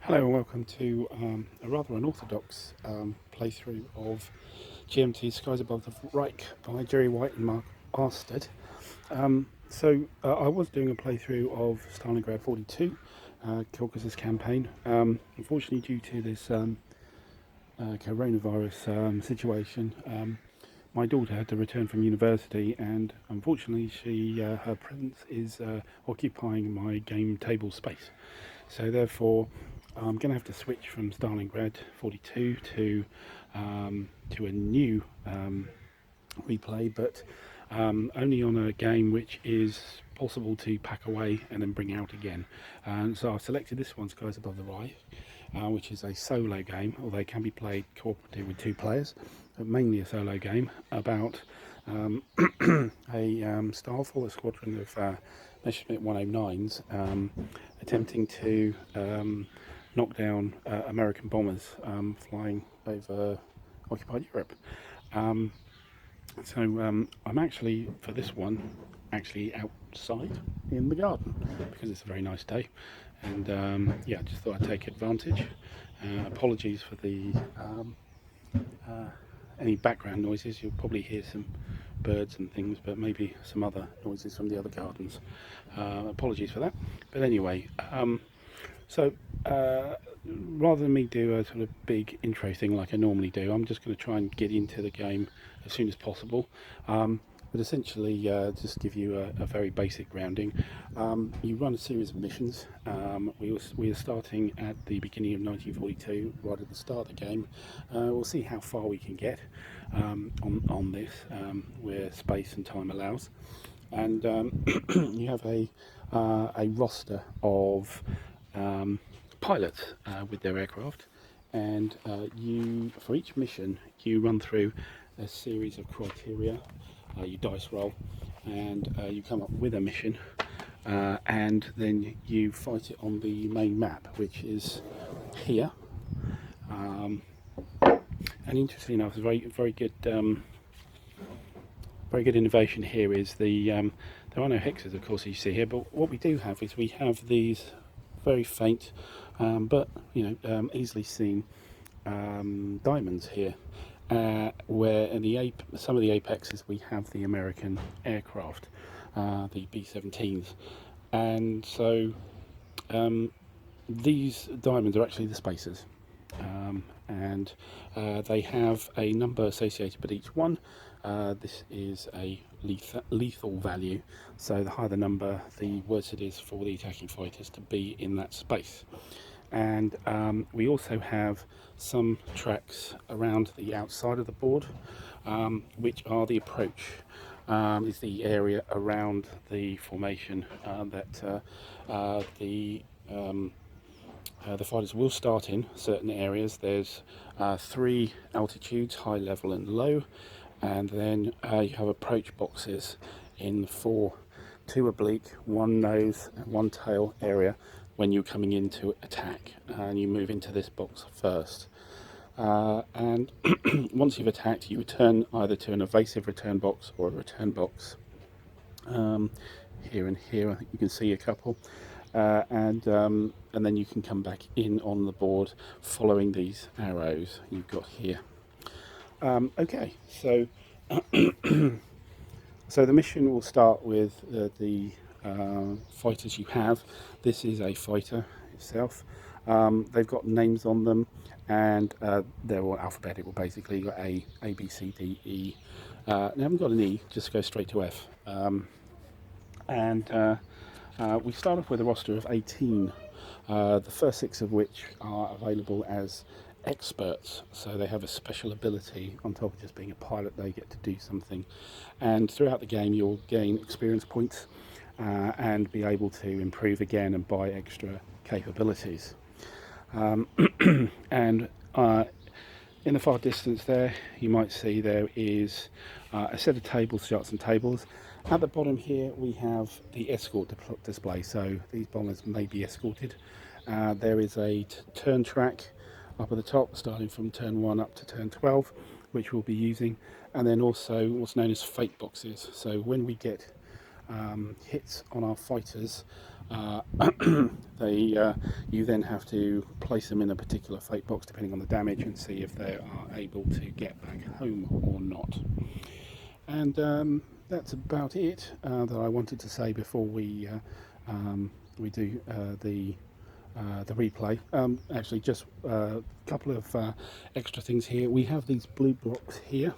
Hello and welcome to a rather unorthodox playthrough of GMT Skies Above The Reich by Jerry White and Mark Arsted. I was doing a playthrough of Stalingrad 42, Caucasus campaign. Unfortunately, due to this coronavirus situation, my daughter had to return from university, and unfortunately her presence is occupying my game table space. So therefore I'm going to have to switch from Stalingrad 42 to a new replay, but only on a game which is possible to pack away and then bring out again. And so I've selected this one, Skies Above the Reich, which is a solo game, although it can be played cooperative with two players, but mainly a solo game about a staffel, a squadron of Messerschmitt 109s attempting to knock down American bombers flying over occupied Europe. I'm actually, for this one, actually outside in the garden because it's a very nice day, and I just thought I'd take advantage. Apologies for the any background noises. You'll probably hear some birds and things, but maybe some other noises from the other gardens. Apologies for that. But anyway, rather than me do a sort of big intro thing like I normally do, I'm just going to try and get into the game as soon as possible. But essentially, just give you a very basic grounding. You run a series of missions. We are starting at the beginning of 1942, right at the start of the game. We'll see how far we can get on this, where space and time allows. And you have a roster of pilots with their aircraft, and for each mission you run through a series of criteria. You dice roll, and you come up with a mission, and then you fight it on the main map, which is here. And interestingly enough, a very good innovation here is there are no hexes, of course, as you see here, but what we do have is we have these very faint but easily seen diamonds here, where in some of the apexes we have the American aircraft, the B-17s, and so these diamonds are actually the spacers, and they have a number associated with each one. This is a lethal value, so the higher the number, the worse it is for the attacking fighters to be in that space. And we also have some tracks around the outside of the board, which are the approach. Is the area around the formation that the fighters will start in certain areas. There's 3 altitudes, high, level and low, and then you have approach boxes in 4, 2 oblique, 1 nose and 1 tail area when you're coming into attack, and you move into this box first. And once you've attacked, you return either to an evasive return box or a return box. Here and here, I think you can see a couple. And then you can come back in on the board following these arrows you've got here. Okay, so so the mission will start with the fighters you have. This is a fighter itself. They've got names on them, and they're all alphabetical basically. You've got A, B, C, D, E. They haven't got an E, just go straight to F. We start off with a roster of 18, the first 6 of which are available as experts, so they have a special ability on top of just being a pilot. They get to do something, and throughout the game you'll gain experience points and be able to improve again and buy extra capabilities. And in the far distance there, you might see there is a set of tables, charts and tables. At the bottom here we have the escort display, so these bombers may be escorted. There is a turn track up at the top, starting from turn 1 up to turn 12, which we'll be using, and then also what's known as fate boxes. So when we get hits on our fighters, You then have to place them in a particular fate box depending on the damage and see if they are able to get back home or not. And that's about it that I wanted to say before we do the replay. Actually, just a couple of extra things here. We have these blue blocks here,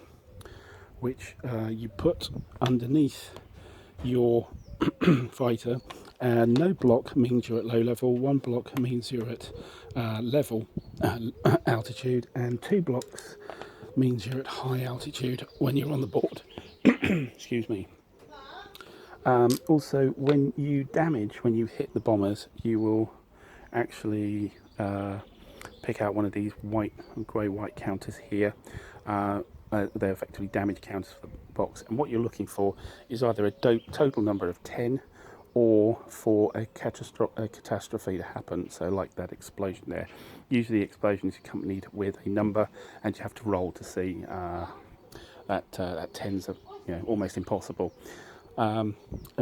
which you put underneath your fighter. No block means you're at low level, one block means you're at level altitude, and 2 blocks means you're at high altitude when you're on the board. Excuse me. Also, when you hit the bombers, you will actually pick out one of these grey-white counters here. They're effectively damage counters for the box, and what you're looking for is either a total number of 10 or for a catastrophe to happen, so like that explosion there. Usually the explosion is accompanied with a number, and you have to roll to see that 10's almost impossible. And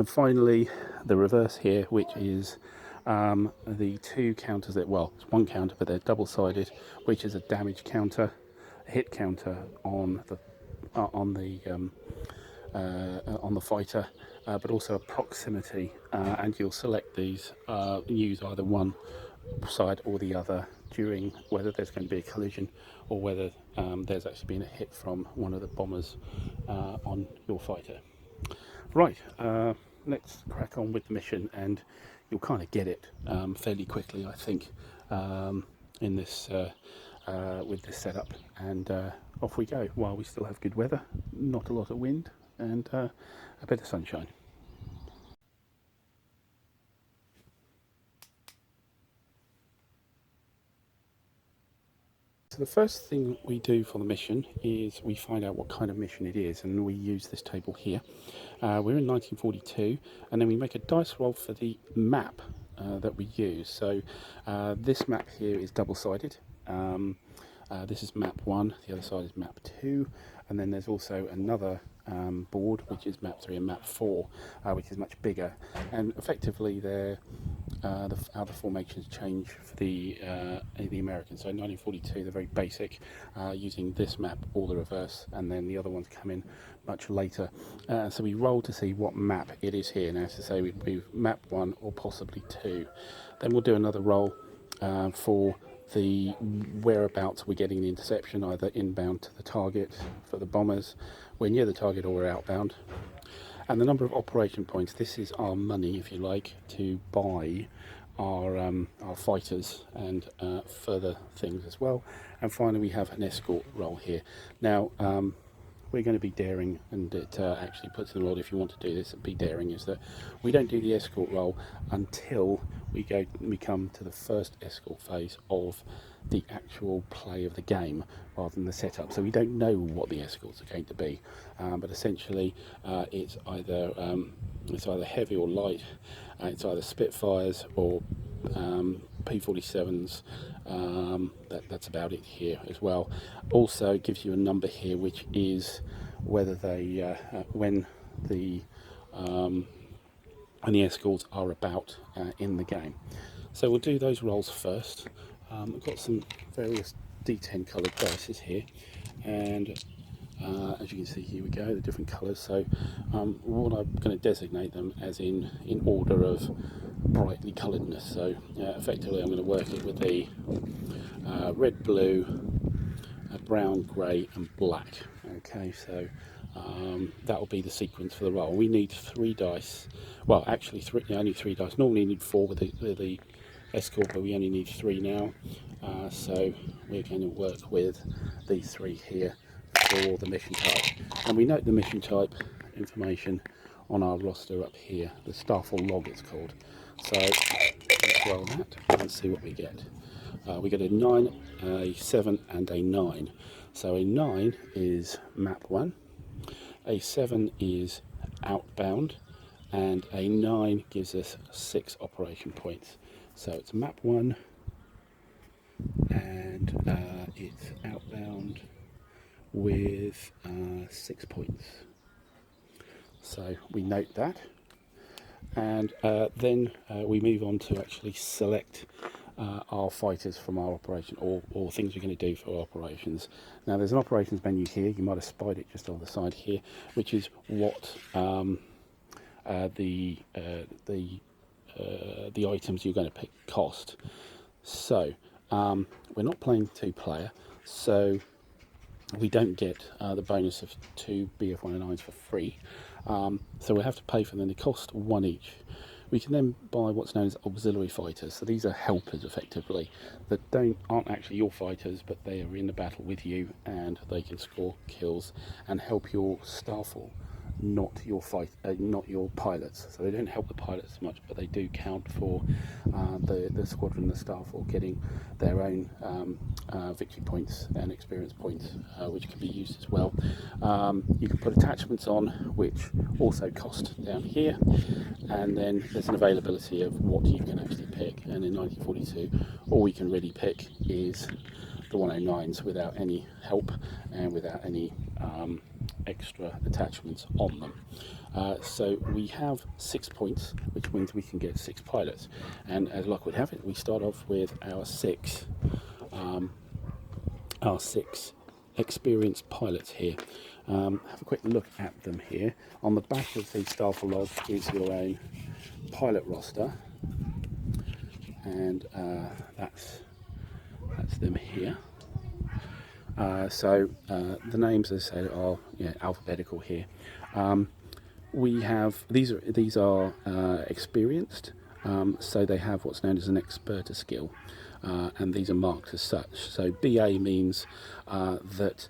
finally, the reverse here, which is the 2 counters that, well, it's 1 counter, but they're double-sided, which is a damage counter, a hit counter on the fighter, but also a proximity, and you'll select these, use either one side or the other during whether there's going to be a collision or whether there's actually been a hit from one of the bombers on your fighter. Right, let's crack on with the mission, and you'll kind of get it fairly quickly, I think, in this with this setup. And off we go while we still have good weather, not a lot of wind, and a bit of sunshine. So the first thing we do for the mission is we find out what kind of mission it is, and we use this table here. We're in 1942, and then we make a dice roll for the map that we use. So this map here is double-sided. This is map 1, the other side is map 2, and then there's also another board, which is map 3 and map 4, which is much bigger. And effectively how the formations change for the Americans. So in 1942 they're very basic, using this map or the reverse, and then the other ones come in much later. So we roll to see what map it is here. Now, to say we'd move map 1 or possibly 2. Then we'll do another roll for the whereabouts we're getting the interception, either inbound to the target for the bombers, we're near the target, or we're outbound. And the number of operation points, this is our money, if you like, to buy our fighters and further things as well. And finally we have an escort roll here. Now we're going to be daring, and it actually puts in the roll, if you want to do this, be daring, is that we don't do the escort roll until we come to the first escort phase of the actual play of the game, rather than the setup. So we don't know what the escorts are going to be, but essentially it's either heavy or light, it's either Spitfires or P-47s. That's about it here as well. Also it gives you a number here, which is whether they when the escorts are about in the game. So we'll do those rolls first. I've got some various D10 coloured dice here, and as you can see, here we go, the different colours. So what I'm going to designate them as in order of brightly colouredness. So effectively I'm going to work it with the red, blue, brown, grey and black. Okay, so that will be the sequence for the roll. We need 3 dice. Well, actually only 3 dice. Normally you need 4 with the escort, but we only need 3 now. So we're going to work with these 3 here for the mission type. And we note the mission type information on our roster up here, the staffel log it's called. So let's roll that and see what we get. We get a 9, a 7 and a 9. So a 9 is map 1, a 7 is outbound, and a 9 gives us 6 operation points. So it's map 1, and it's outbound with 6 points. So we note that, and then we move on to actually select our fighters from our operation, or things we're going to do for our operations. Now there's an operations menu here, you might have spied it just on the side here, which is what the items you're going to pick cost. So we're not playing 2-player, so we don't get the bonus of 2 BF-109s for free, so we have to pay for them. They cost 1 each. We can then buy what's known as auxiliary fighters. So these are helpers, effectively, that aren't actually your fighters, but they are in the battle with you, and they can score kills and help your staffel, not your pilots. So they don't help the pilots as much, but they do count for the squadron, the staffel, getting their own victory points and experience points, which can be used as well. You can put attachments on, which also cost down here, and then there's an availability of what you can actually pick. And in 1942, all we can really pick is the 109s without any help and without any extra attachments on them. So we have 6 points, which means we can get 6 pilots, and as luck would have it, we start off with our six experienced pilots here. Have a quick look at them here. On the back of the staffel log is your own pilot roster, and that's them here. So the names, as I said, are alphabetical here. We have these are experienced, so they have what's known as an experten skill, and these are marked as such. So BA means that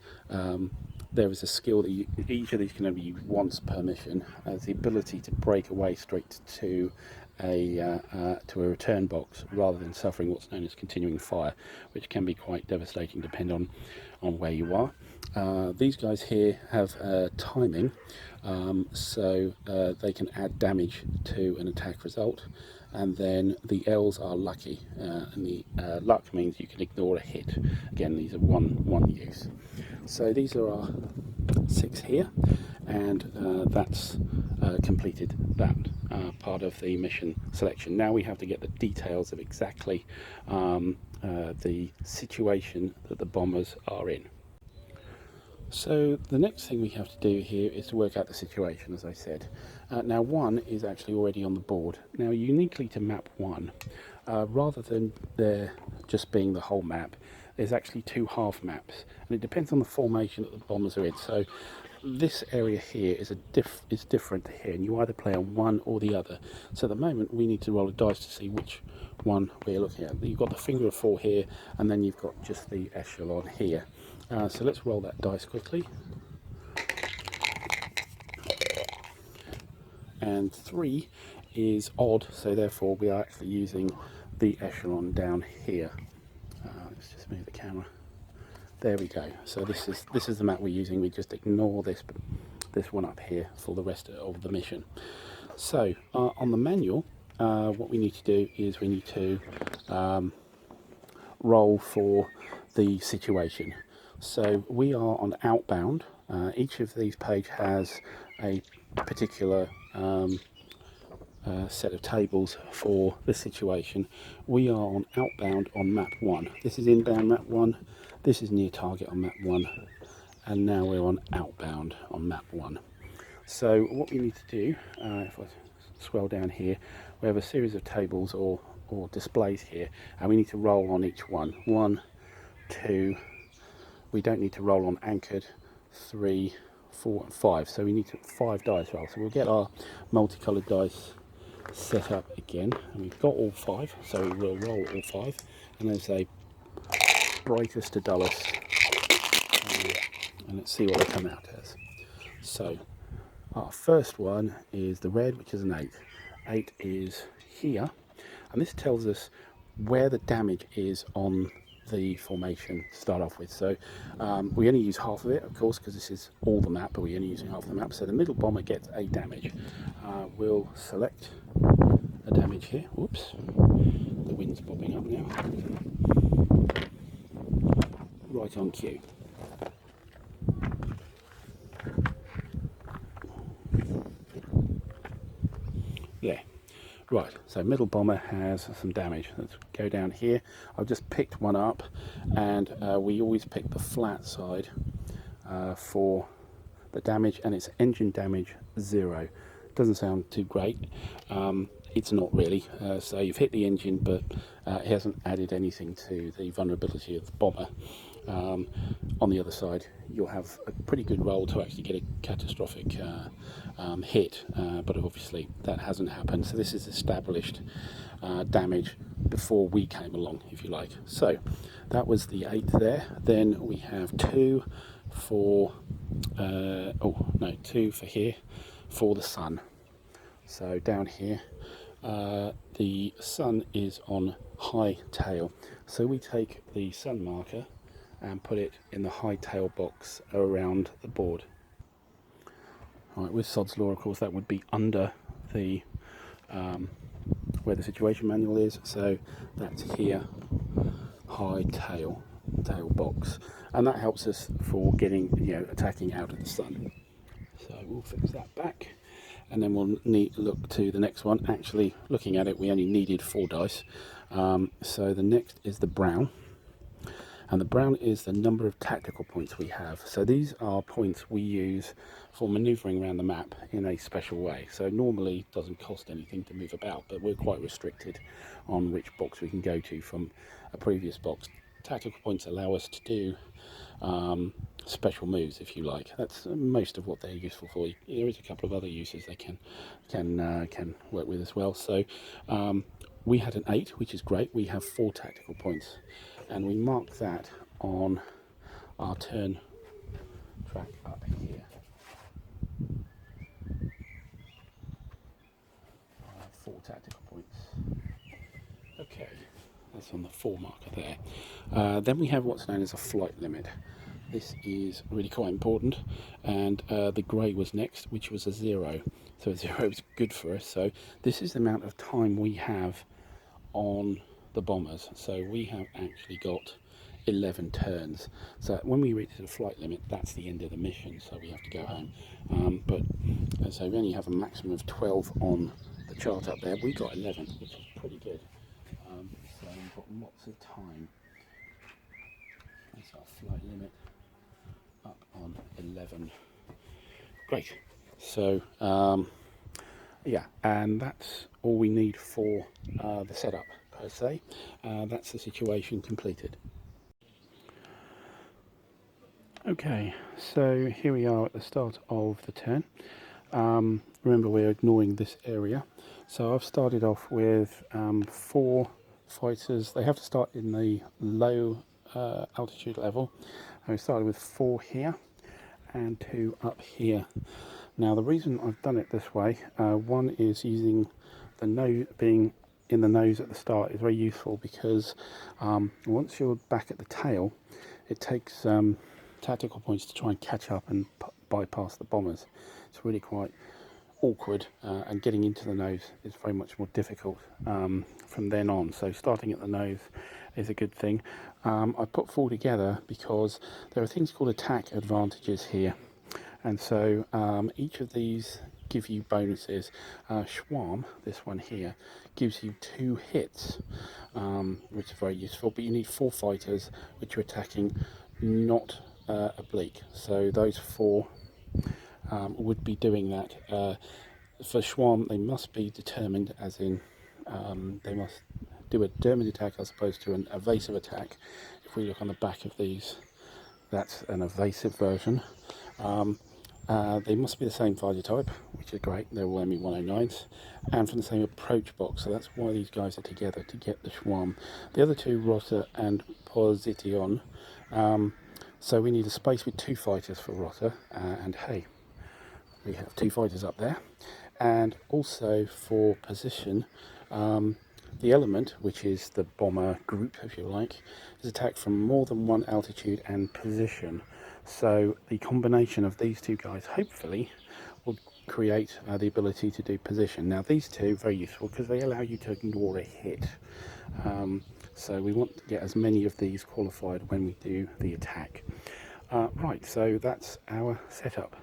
there is a skill that each of these can only use once per mission, as the ability to break away straight to a return box rather than suffering what's known as continuing fire, which can be quite devastating depending on where you are. These guys here have timing, so they can add damage to an attack result, and then the L's are lucky, and the luck means you can ignore a hit. Again, these are one use. So these are our 6 here, and that's completed that part of the mission selection. Now we have to get the details of exactly the situation that the bombers are in. So the next thing we have to do here is to work out the situation, as I said. Now 1 is actually already on the board. Now uniquely to map 1, rather than there just being the whole map, there's actually 2 half maps, and it depends on the formation that the bombers are in. So this area here is different to here, and you either play on one or the other. So at the moment we need to roll a dice to see which one we're looking at. You've got the finger of 4 here, and then you've got just the echelon here. So let's roll that dice quickly. And 3 is odd, so therefore we are actually using the echelon down here. Let's just move the camera. There we go. So this is the map we're using. We just ignore this one up here for the rest of the mission. So on the manual, what we need to do is we need to roll for the situation. So we are on outbound. Each of these pages has a particular set of tables for the situation. We are on outbound on map 1. This is inbound map 1. This is near target on map 1. And now we're on outbound on map 1. So what we need to do, if I scroll down here, we have a series of tables or displays here, and we need to roll on each one. 1, 2, we don't need to roll on anchored, 3, 4 and 5. So we need 5 dice roll. So we'll get our multicoloured dice set up again, and we've got all 5, so we will roll all 5, and then say brightest to dullest, and let's see what they come out as. So our first one is the red, which is an 8. 8 is here, and this tells us where the damage is on the formation to start off with. So we only use half of it, of course, because this is all the map, but we're only using half of the map. So the middle bomber gets a damage. We'll select a damage here. Whoops, the wind's bobbing up now. Right on cue. There, Right, so middle bomber has some damage. Let's go down here. I've just picked one up, and we always pick the flat side for the damage, and it's engine damage 0. Doesn't sound too great. It's not really. So you've hit the engine, but it hasn't added anything to the vulnerability of the bomber. On the other side, you'll have a pretty good roll to actually get a catastrophic hit, but obviously that hasn't happened. So this is established damage before we came along, if you like. So that was the 8th there. Then we have 2 for 2 for here for the sun. So down here, the sun is on high tail. So we take the sun marker and put it in the high tail box around the board. All right, with Sod's Law, of course, that would be under the where the situation manual is. So that's here, high tail box, and that helps us for getting, attacking out of the sun. So we'll fix that back, and then we'll look to the next one. Actually, looking at it, we only needed 4 dice. So the next is the brown. And the brown is the number of tactical points we have. So these are points we use for manoeuvring around the map in a special way. So normally it doesn't cost anything to move about, but we're quite restricted on which box we can go to from a previous box. Tactical points allow us to do special moves, if you like. That's most of what they're useful for. There is a couple of other uses they can work with as well. So we had an 8, which is great. We have 4 tactical points, and we mark that on our turn track up here. 4 tactical points. Okay, that's on the 4 marker there. Then we have what's known as a flight limit. This is really quite important, and the grey was next, which was a 0. So a 0 is good for us. So this is the amount of time we have on the bombers. So we have actually got 11 turns. So when we reach the flight limit, that's the end of the mission, so we have to go home. But so we only have a maximum of 12 on the chart up there. We got 11, which is pretty good. So we've got lots of time. That's our flight limit up on 11. Great. So yeah, and that's all we need for the setup per se. That's the situation completed. Okay, so here we are at the start of the turn. Remember, we're ignoring this area. So I've started off with 4 fighters. They have to start in the low altitude level. And we started with 4 here and 2 up here. Now the reason I've done it this way, one is using the nose, being in the nose at the start is very useful because once you're back at the tail, it takes tactical points to try and catch up and bypass the bombers. It's really quite awkward, and getting into the nose is very much more difficult from then on. So starting at the nose is a good thing. I put 4 together because there are things called attack advantages here, and so each of these give you bonuses. Schwarm, this one here, gives you 2 hits, which is very useful, but you need 4 fighters which are attacking, not oblique. So those 4 would be doing that. For Schwarm, they must be determined, as in they must do a determined attack as opposed to an evasive attack. If we look on the back of these, that's an evasive version. They must be the same fighter type, which is great. They're all ME-109s, and from the same approach box. So that's why these guys are together, to get the Schwarm. The other 2, Rotter and Position. So we need a space with 2 fighters for Rotter, and hey, we have 2 fighters up there. And also for position, the element, which is the bomber group, if you like, is attacked from more than 1 altitude and position. So the combination of these 2 guys, hopefully, will create the ability to do position. Now these 2 are very useful because they allow you to ignore a hit. So we want to get as many of these qualified when we do the attack. Right, so that's our setup.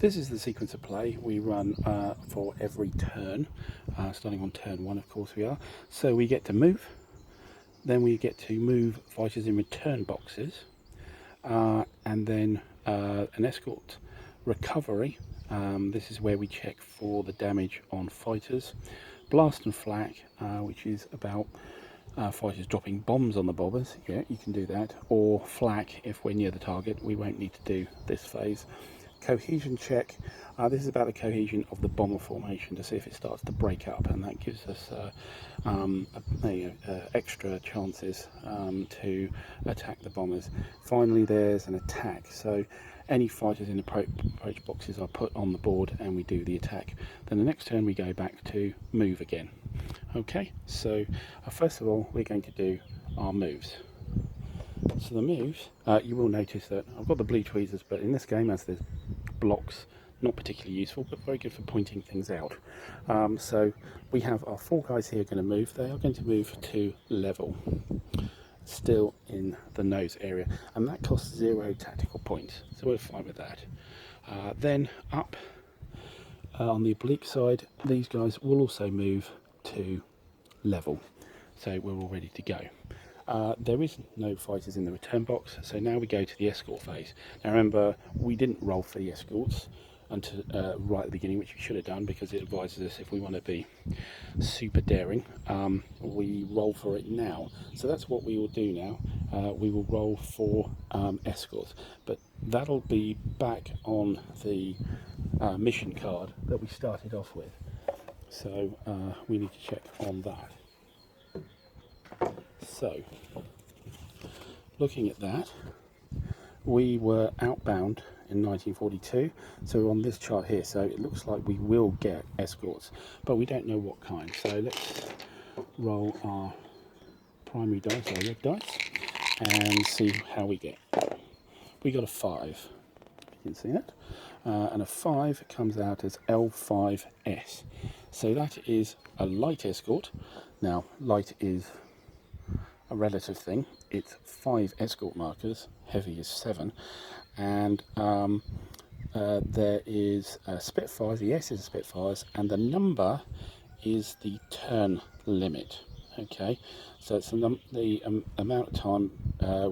this is the sequence of play we run for every turn, starting on turn 1, of course we are. So we get to move, then we get to move fighters in return boxes, and then an escort recovery. This is where we check for the damage on fighters. Blast and flak, which is about fighters dropping bombs on the bombers. Yeah, you can do that. Or flak if we're near the target. We won't need to do this phase. Cohesion check. This is about the cohesion of the bomber formation to see if it starts to break up, and that gives us extra chances to attack the bombers. Finally, there's an attack. So any fighters in approach boxes are put on the board and we do the attack. Then the next turn we go back to move again. Okay, so first of all we're going to do our moves. So the moves, you will notice that I've got the blue tweezers, but in this game, as there's blocks, not particularly useful, but very good for pointing things out. So we have our 4 guys here going to move. They are going to move to level, still in the nose area, and that costs 0 tactical points, so we're fine with that. Then up on the oblique side, these guys will also move to level, so we're all ready to go. There is no fighters in the return box, so now we go to the escort phase. Now remember, we didn't roll for the escorts until right at the beginning, which we should have done, because it advises us if we want to be super daring, we roll for it now. So that's what we will do now. We will roll for escorts, but that'll be back on the mission card that we started off with. So we need to check on that. So, looking at that, we were outbound in 1942, so on this chart here, so it looks like we will get escorts, but we don't know what kind. So let's roll our primary dice, our red dice, and see how we get. We got a 5, you can see that, and a 5 comes out as L5S. So that is a light escort. Now, light is a relative thing. It's 5 escort markers, heavy is 7, and there is Spitfires. The S is Spitfires, and the number is the turn limit. Okay, so it's the amount of time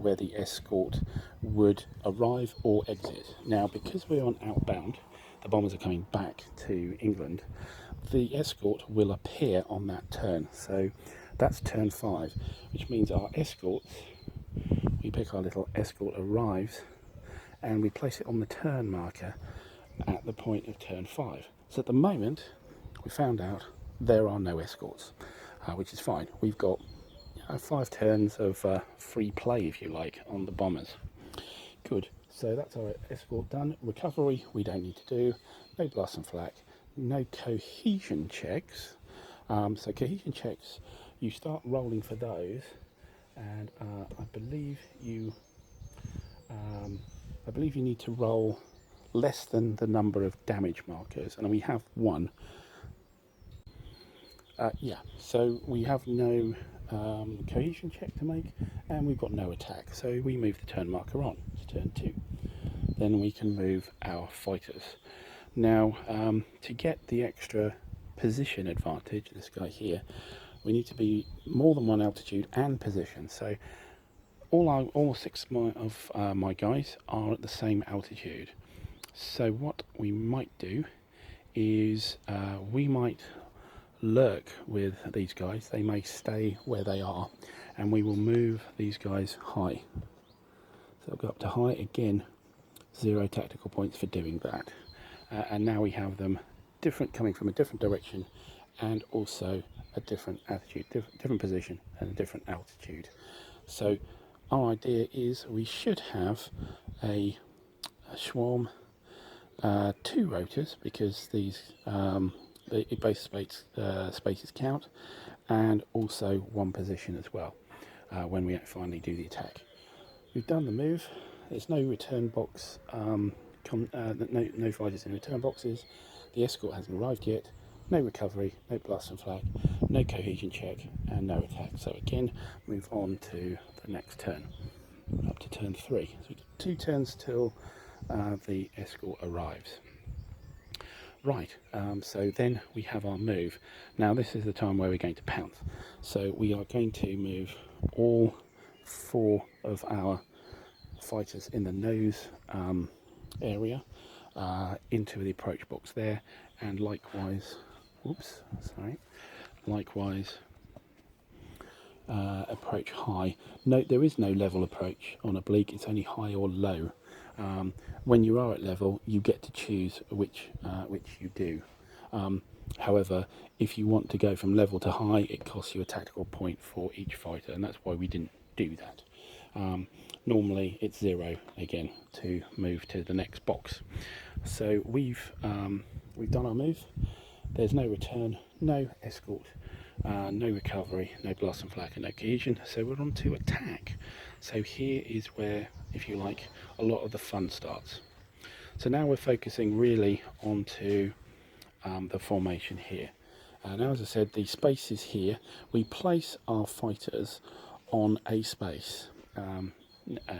where the escort would arrive or exit. Now, because we're on outbound, the bombers are coming back to England, the escort will appear on that turn. So that's turn 5, which means our escorts, we pick our little escort arrives and we place it on the turn marker at the point of turn 5. So at the moment, we found out there are no escorts, which is fine. We've got 5 turns of free play, if you like, on the bombers. Good. So that's our escort done. Recovery, we don't need to do. No blast and flak. No cohesion checks. So cohesion checks, you start rolling for those, and I believe you need to roll less than the number of damage markers, and we have 1. Yeah, so we have no cohesion check to make, and we've got no attack, so we move the turn marker on. It's turn 2. Then we can move our fighters. Now, to get the extra position advantage, this guy here, we need to be more than 1 altitude and position. So all 6 of my guys are at the same altitude. So what we might do is we might lurk with these guys. They may stay where they are, and we will move these guys high. So I'll go up to high again. 0 tactical points for doing that. And now we have them coming from a different direction, and also a different attitude, different position, and a different altitude. So our idea is we should have a swarm, 2 rotors, because these both spaces count, and also 1 position as well when we finally do the attack. We've done the move. There's no return box, no fighters in return boxes. The escort hasn't arrived yet. No recovery, no blast and flag, no cohesion check, and no attack. So again, move on to the next turn, up to turn 3. So we get 2 turns till the escort arrives. Right, so then we have our move. Now this is the time where we're going to pounce. So we are going to move all 4 of our fighters in the nose area into the approach box there, and likewise, likewise approach high. Note there is no level approach on oblique, it's only high or low. When you are at level, you get to choose which you do. However, if you want to go from level to high, it costs you a tactical point for each fighter, and that's why we didn't do that. Normally it's 0 again to move to the next box. So we've done our move. There's no return, no escort, no recovery, no blast and flak, and no cohesion. So we're on to attack. So here is where, if you like, a lot of the fun starts. So now we're focusing really onto the formation here. Now, as I said, the space is here. We place our fighters on a space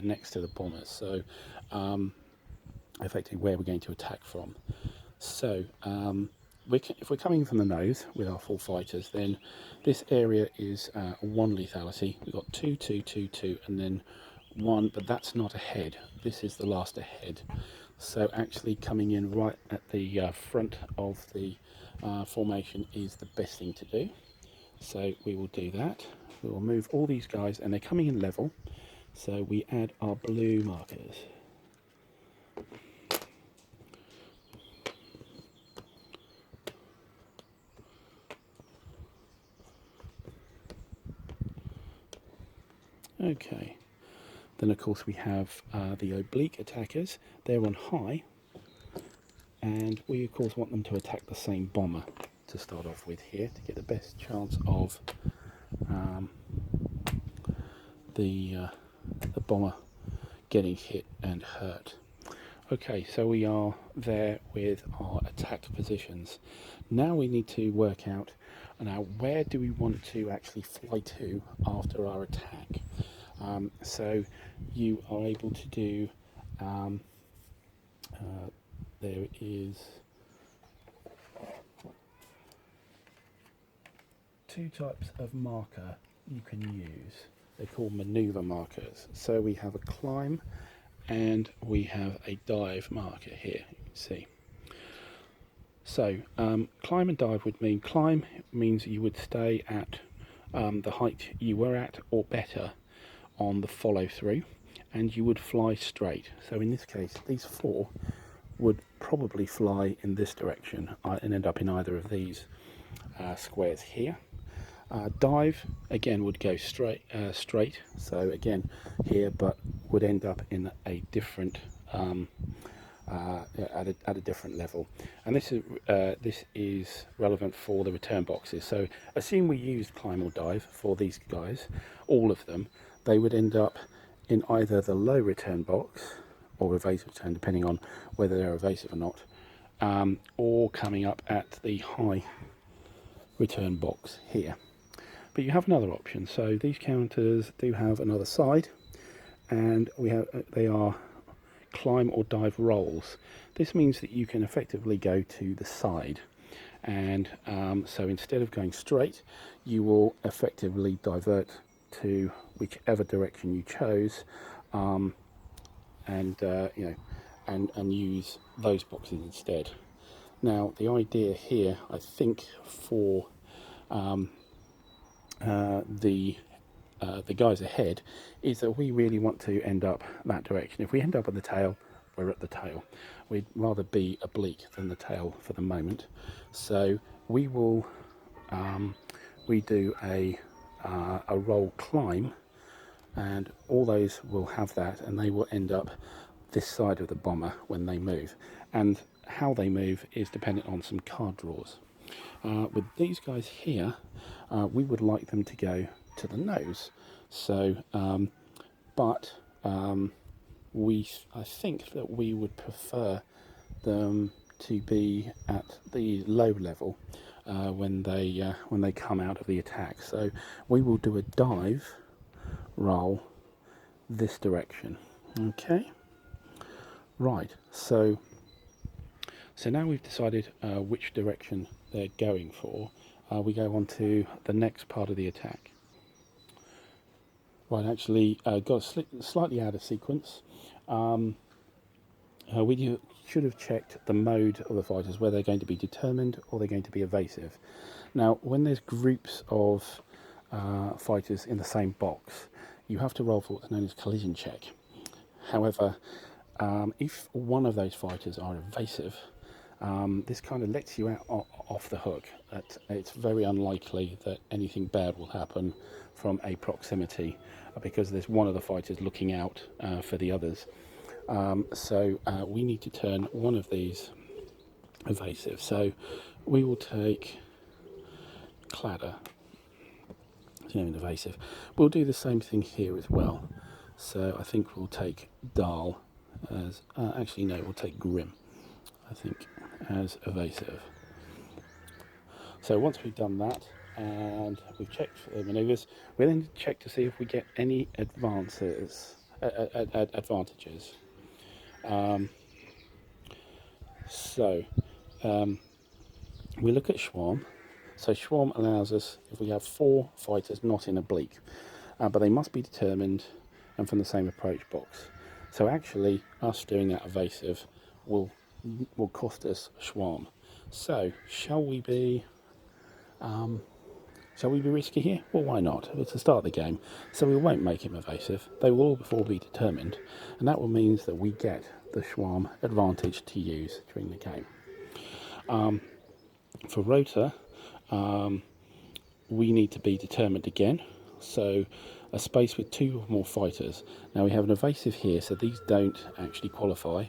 next to the bombers. So effectively where we're going to attack from. So if we're coming from the nose with our full fighters, then this area is 1 lethality. We've got 2, 2, 2, 2, and then 1, but that's not ahead. This is the last ahead. So actually coming in right at the front of the formation is the best thing to do. So we will do that. We will move all these guys, and they're coming in level. So we add our blue markers. Okay, then of course we have the oblique attackers. They're on high, and we of course want them to attack the same bomber to start off with here to get the best chance of the bomber getting hit and hurt. Okay, so we are there with our attack positions. Now we need to work out where do we want to actually fly to after our attack. So you are able to do, there is 2 types of marker you can use. They're called maneuver markers. So we have a climb and we have a dive marker here, you can see. So climb and dive would mean, climb means you would stay at the height you were at or better on the follow through, and you would fly straight. So in this case, these 4 would probably fly in this direction and end up in either of these squares here. Dive again would go straight, so again here, but would end up in a different at a different level. And this is relevant for the return boxes. So assume we used climb or dive for these guys, all of them. They would end up in either the low return box or evasive return, depending on whether they're evasive or not, or coming up at the high return box here. But you have another option. So these counters do have another side, and they are climb or dive rolls. This means that you can effectively go to the side, and so instead of going straight, you will effectively divert to whichever direction you chose, and use those boxes instead. Now the idea here, I think, for the guys ahead, is that we really want to end up that direction. If we end up at the tail, we're at the tail. We'd rather be oblique than the tail for the moment. So we will we do a roll climb, and all those will have that, and they will end up this side of the bomber when they move. And how they move is dependent on some card draws. With these guys here, we would like them to go to the nose. So, I think that we would prefer them to be at the low level when they come out of the attack. So we will do a dive roll this direction. Okay, right. So So now we've decided which direction they're going for, we go on to the next part of the attack. Right, actually got slightly out of sequence. We should have checked the mode of the fighters, whether they're going to be determined or they're going to be evasive. Now, when there's groups of fighters in the same box, you have to roll for what's known as collision check. However, if one of those fighters are evasive, this kind of lets you out off the hook. It's very unlikely that anything bad will happen from a proximity, because there's one of the fighters looking out for the others. So we need to turn one of these evasive. So we will take Cladder, it's an invasive. We'll do the same thing here as well. So I think we'll take Dahl as, actually no, we'll take Grim, I think, as evasive. So once we've done that and we've checked for the manoeuvres, we then check to see if we get any advantages. We look at Schwarm. So Schwarm allows us, if we have 4 fighters not in oblique, but they must be determined and from the same approach box. So actually, us doing that evasive will cost us Schwarm. So shall we be risky here? Well, why not? It's the start of the game, so we won't make him evasive. They will all be determined, and that will mean that we get the Schwarm advantage to use during the game. For Rota, we need to be determined again, so a space with 2 or more fighters. Now we have an evasive here, so these don't actually qualify.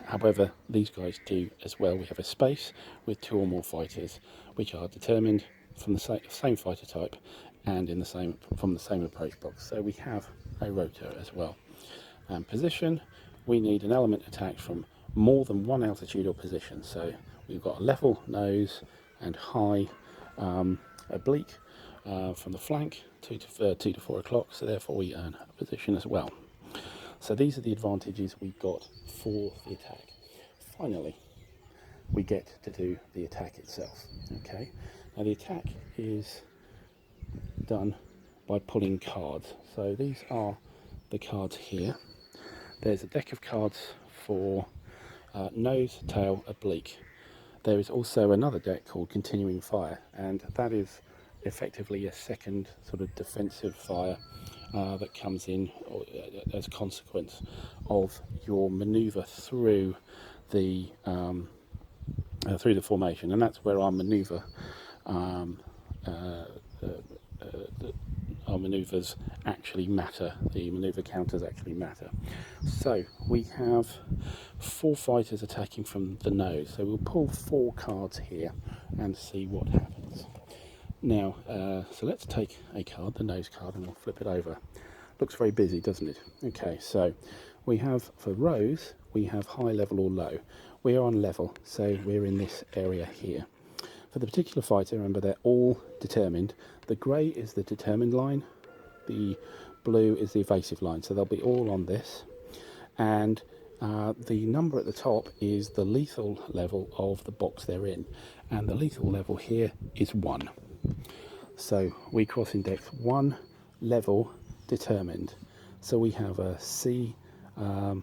However, these guys do as well. We have a space with 2 or more fighters, which are determined from the same fighter type and from the same approach box. So we have a Rota as well. Position, we need an element attack from more than 1 altitude or position. So we've got a level, nose, and high oblique from the flank, 2 to 4 o'clock, so therefore we earn a position as well. So these are the advantages we've got for the attack. Finally, we get to do the attack itself. Okay, now the attack is done by pulling cards. So these are the cards here. There's a deck of cards for nose, tail, oblique. There is also another deck called Continuing Fire, and that is effectively a second sort of defensive fire that comes in as a consequence of your manoeuvre through the formation, and that's where our manoeuvre our manoeuvres actually matter. The manoeuvre counters actually matter. So we have 4 fighters attacking from the nose. So we'll pull 4 cards here and see what happens. Now, so let's take a card, the nose card, and we'll flip it over. Looks very busy, doesn't it? Okay, so we have, for Rose, we have high, level or low. We are on level, so we're in this area here. For the particular fighter, remember, they're all determined. The grey is the determined line, the blue is the evasive line, so they'll be all on this. And the number at the top is the lethal level of the box they're in, and the lethal level here is 1. So we cross-index 1, level, determined. So we have a C, I've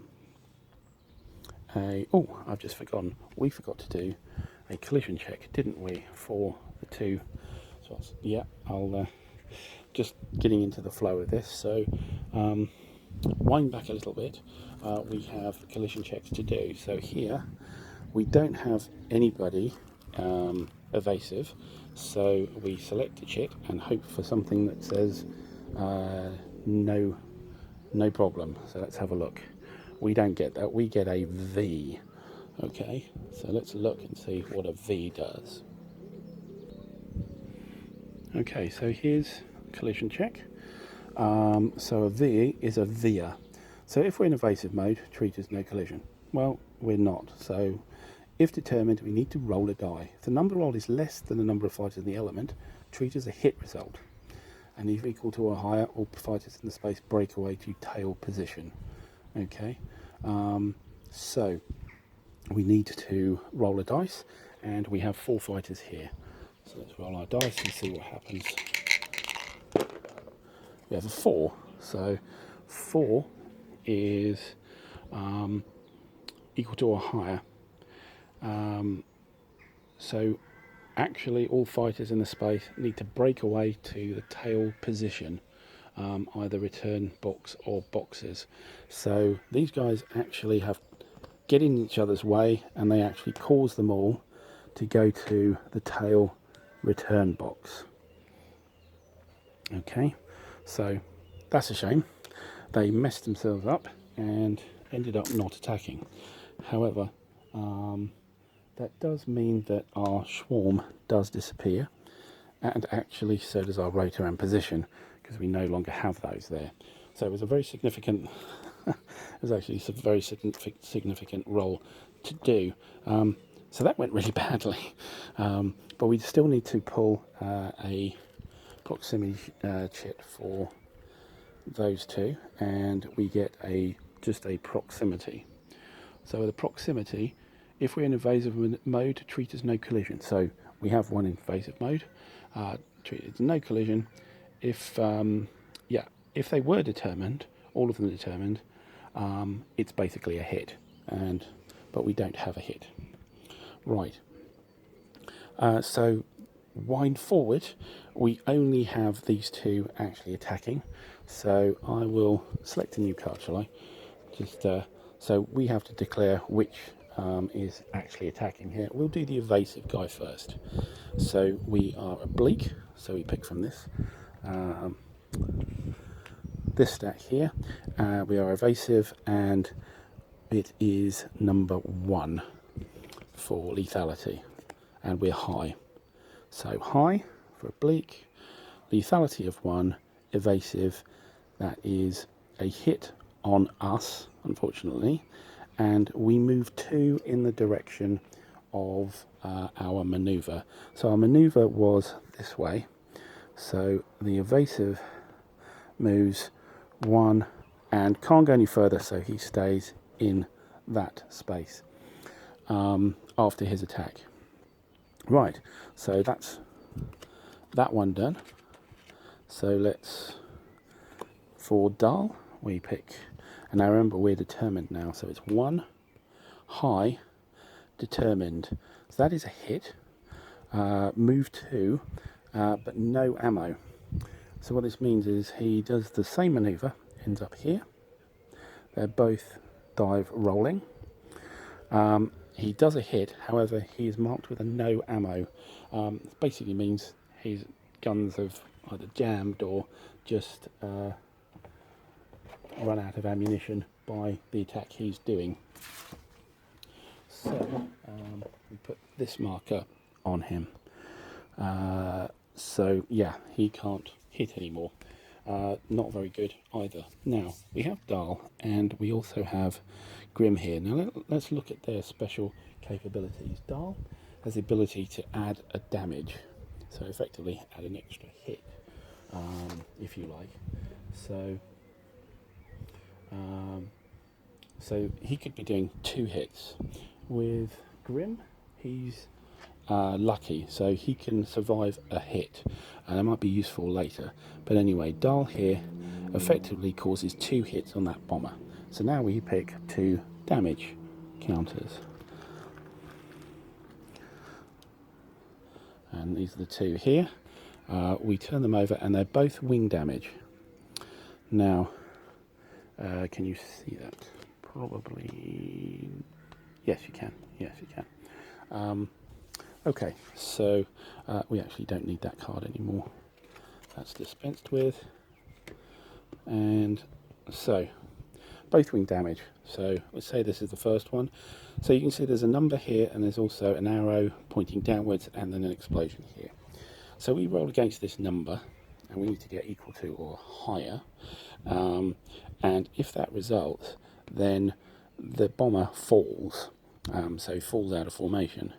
just forgotten, we forgot to do a collision check, didn't we, for the 2. So yeah, I'll just getting into the flow of this. So wind back a little bit. We have collision checks to do. So here we don't have anybody evasive, so we select a chit and hope for something that says no problem. So let's have a look. We don't get that, we get a V. Okay, so let's look and see what a V does. Okay, so here's collision check. So a V is a VIA. So if we're in evasive mode, treat as no collision. Well, we're not. So if determined, we need to roll a die. If the number rolled is less than the number of fighters in the element, treat as a hit result. And if equal to or higher, all fighters in the space break away to tail position. Okay, so we need to roll a dice, and we have 4 fighters here. So let's roll our dice and see what happens. We have a 4, so 4 is equal to or higher. So actually all fighters in the space need to break away to the tail position, either return box or boxes. So these guys actually get in each other's way, and they actually cause them all to go to the tail return box. Okay, so that's a shame. They messed themselves up and ended up not attacking. However, that does mean that our swarm does disappear, and actually so does our rotor and position, because we no longer have those there. So it was a very significant it was actually a very significant role to do. So that went really badly, but we still need to pull a proximity check for those two, and we get just a proximity. So with a proximity, if we're in evasive mode, treat as no collision. So we have one in evasive mode, treat it as no collision. If they were determined, all of them determined, it's basically a hit, but we don't have a hit. Right. So wind forward, we only have these two actually attacking. So I will select a new card, shall I? So we have to declare which is actually attacking here. We'll do the evasive guy first. So we are oblique, so we pick from this stack here. We are evasive, and it is number 1 for lethality, and we're high. So high for oblique, lethality of 1, evasive, that is a hit on us, unfortunately, and we move 2 in the direction of our maneuver. So our maneuver was this way, so the evasive moves 1 and can't go any further, so he stays in that space after his attack. Right, so that's that one done. So let's, for Dahl, we pick, and now remember we're determined now, so it's 1, high, determined. So that is a hit. Move 2, but no ammo. So what this means is he does the same maneuver, ends up here. They're both dive rolling. He does a hit, however, he is marked with a no ammo. It basically means his guns have either jammed or just run out of ammunition by the attack he's doing. So we put this marker on him. So yeah, he can't hit anymore. Not very good either. Now we have Dahl, and we also have Grim here. Now let's look at their special capabilities. Dahl has the ability to add a damage, so effectively add an extra hit, if you like. So he could be doing 2 hits. With Grim, he's lucky, so he can survive a hit, and that might be useful later. But anyway, Dahl here effectively causes 2 hits on that bomber. So now we pick 2 damage counters, and these are the 2 here. We turn them over, and they're both wing damage. Now, can you see that? Probably. Yes, you can. Yes, you can. Okay, so we actually don't need that card anymore. That's dispensed with. And so, both wing damage. So let's say this is the first one. So you can see there's a number here, and there's also an arrow pointing downwards, and then an explosion here. So we roll against this number, and we need to get equal to or higher. And if that results, then the bomber falls. So he falls out of formation.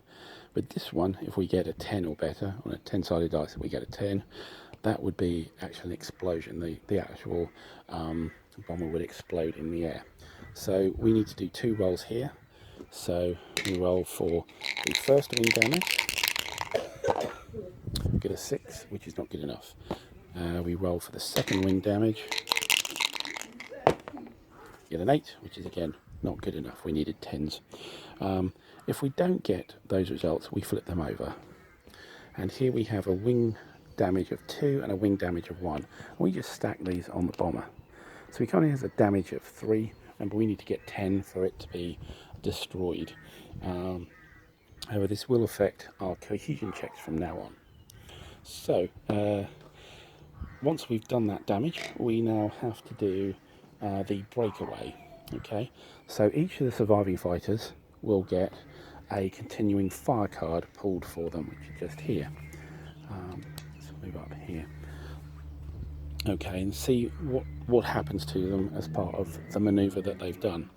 With this one, if we get a 10 or better, on a 10-sided dice, if we get a 10, that would be actually an explosion. The actual bomber would explode in the air. So we need to do 2 rolls here. So we roll for the first wing damage, get a 6, which is not good enough. We roll for the second wing damage, get an 8, which is again not good enough. We needed 10s. If we don't get those results, we flip them over. And here we have a wing damage of 2 and a wing damage of 1. We just stack these on the bomber. So he currently has a damage of 3, and we need to get 10 for it to be destroyed. However, this will affect our cohesion checks from now on. So, once we've done that damage, we now have to do the breakaway. Okay, so each of the surviving fighters will get a continuing fire card pulled for them, which is just here. Let's move up here. Okay, and see what happens to them as part of the manoeuvre that they've done.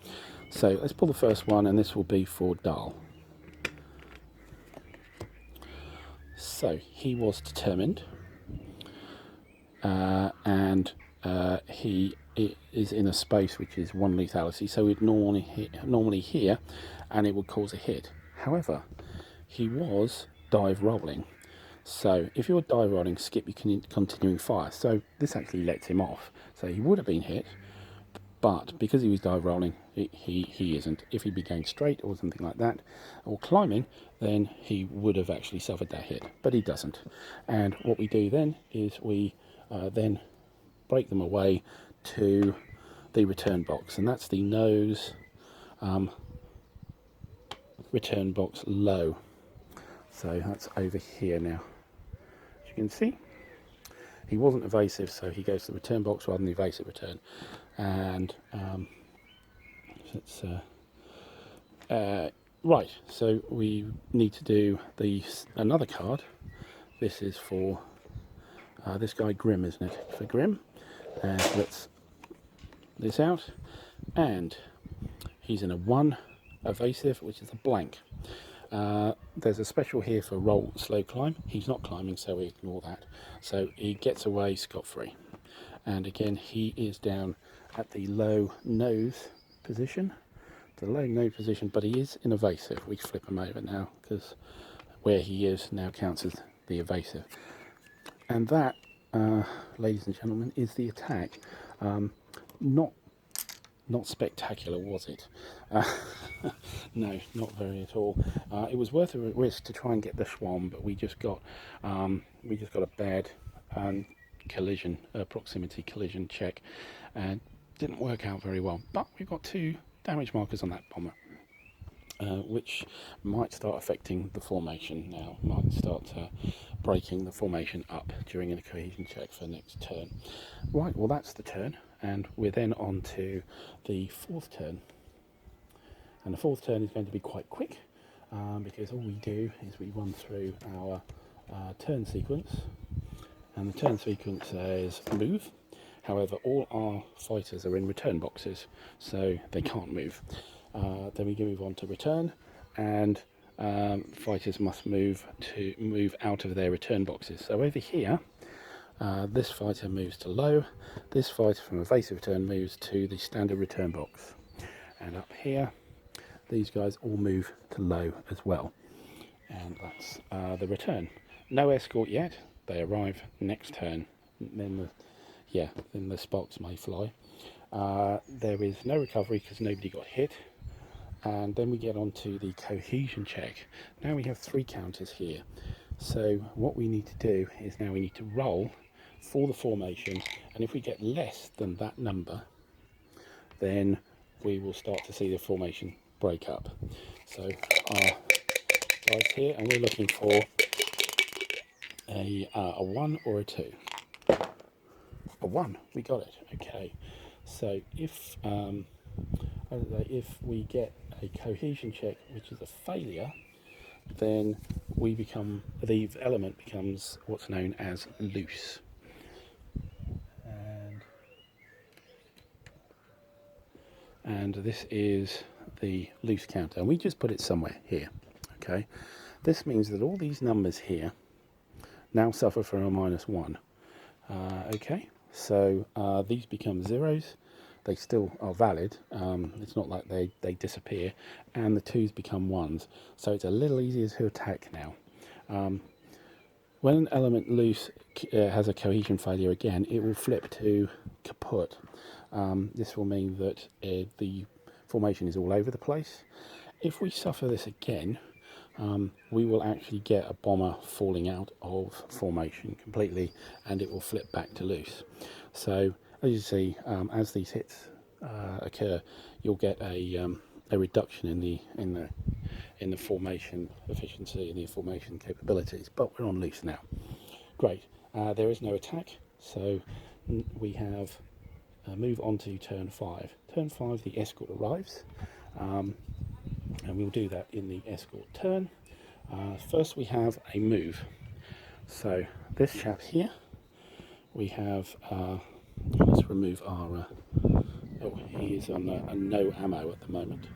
So let's pull the first one, and this will be for Dahl. So he was determined, and he is in a space which is 1 lethality, so we'd normally here, and it would cause a hit. However, he was dive rolling. So if you're dive rolling, skip your continuing fire. So this actually lets him off. So he would have been hit, but because he was dive rolling, he isn't. If he'd be going straight or something like that, or climbing, then he would have actually suffered that hit, but he doesn't. And what we do then is we then break them away to the return box, and that's the nose return box low. So that's over here now. As you can see, he wasn't evasive, so he goes to the return box rather than the evasive return. And right, so we need to do another card. This is for this guy Grim, isn't it? For Grim. Let's this out, and he's in a 1 evasive, which is a blank. There's a special here for roll slow climb. He's not climbing, so we ignore that. So he gets away scot-free. And again, he is down at the low nose position. But he is in evasive. We flip him over now because where he is now counts as the evasive. And that, ladies and gentlemen, is the attack. Not spectacular, was it? No, not very at all. It was worth a risk to try and get the Schwarm, but we just got a bad proximity collision check, and didn't work out very well. But we've got 2 damage markers on that bomber, which might start affecting the formation now. Might start breaking the formation up during a cohesion check for next turn. Right, well that's the turn. And we're then on to the 4th turn. And the 4th turn is going to be quite quick, because all we do is we run through our turn sequence. And the turn sequence says move. However, all our fighters are in return boxes, so they can't move. Then we move on to return, and fighters must move out of their return boxes. So over here, this fighter moves to low, this fighter from evasive return moves to the standard return box, and up here these guys all move to low as well, and that's the return. No escort yet, they arrive next turn, then the sparks may fly. There is no recovery because nobody got hit, and then we get on to the cohesion check. Now we have 3 counters here, so what we need to do is now we need to roll for the formation, and if we get less than that number, then we will start to see the formation break up. So our guys here, and we're looking for a 1 or a 2. A 1, we got it. Okay, so if we get a cohesion check which is a failure, then the element becomes what's known as loose. And this is the loose counter, and we just put it somewhere here. Okay, this means that all these numbers here now suffer from a -1. Okay, so these become zeros, they still are valid. It's not like they disappear, and the 2s become 1s. So it's a little easier to attack now. When an element loose has a cohesion failure again, it will flip to kaput. This will mean that the formation is all over the place. If we suffer this again, we will actually get a bomber falling out of formation completely, and it will flip back to loose. So as you see, as these hits occur, you'll get a reduction in the formation efficiency and the formation capabilities. But we're on loose now. Great. There is no attack, so we have move on to turn 5. Turn 5, the escort arrives. And we'll do that in the escort turn. First we have a move. So this chap here, we have, let's remove our, oh, he is on a no ammo at the moment.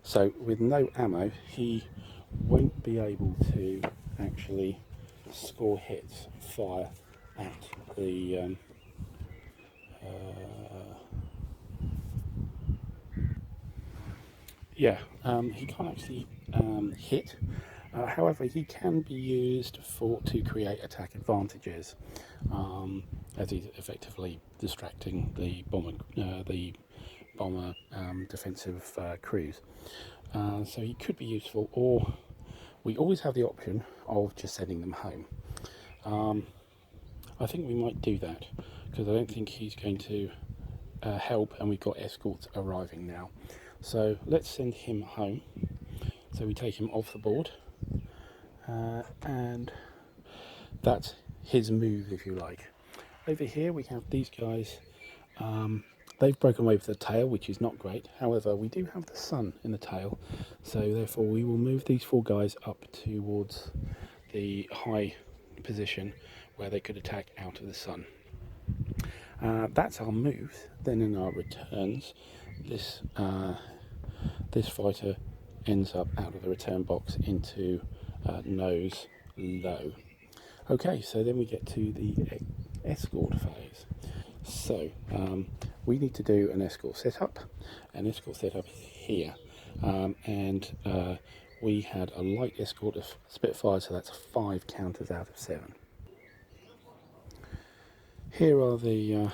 So with no ammo, he won't be able to actually score hits, fire at the he can't actually hit. However, he can be used to create attack advantages, as he's effectively distracting the bomber defensive crews. So he could be useful, or we always have the option of just sending them home. I think we might do that, because I don't think he's going to help, and we've got escorts arriving now. So let's send him home. So we take him off the board, and that's his move, if you like. Over here we have these guys. They've broken away with the tail, which is not great. However, we do have the sun in the tail, so therefore we will move these 4 guys up towards the high position where they could attack out of the sun. That's our moves. Then in our returns, this fighter ends up out of the return box into nose low. Okay, so then we get to the escort phase. So we need to do an escort setup. An escort setup here, and we had a light escort of Spitfire, so that's 5 counters out of 7. Here are the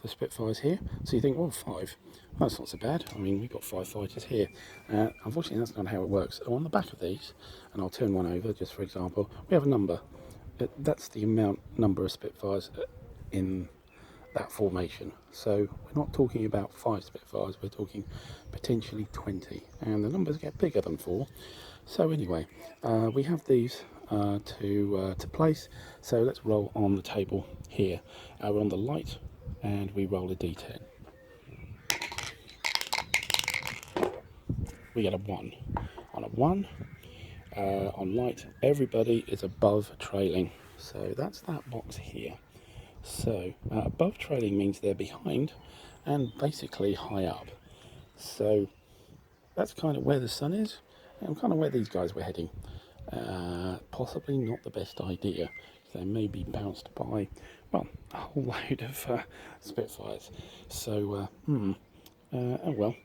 Spitfires here. So you think, well, 5, that's not so bad. I mean, we've got 5 fighters here. Unfortunately, that's not how it works. So on the back of these, and I'll turn one over just for example, we have a number. That's the number of Spitfires in that formation. So we're not talking about 5 Spitfires, we're talking potentially 20, and the numbers get bigger than 4. So anyway, we have these to place. So let's roll on the table here. We're on the light, and we roll a d10. We get a 1. On a 1, on light, everybody is above trailing. So that's that box here. So above trailing means they're behind and basically high up. So that's kind of where the sun is, and kind of where these guys were heading. Possibly not the best idea. They may be bounced by, well, a whole load of Spitfires. So, oh well.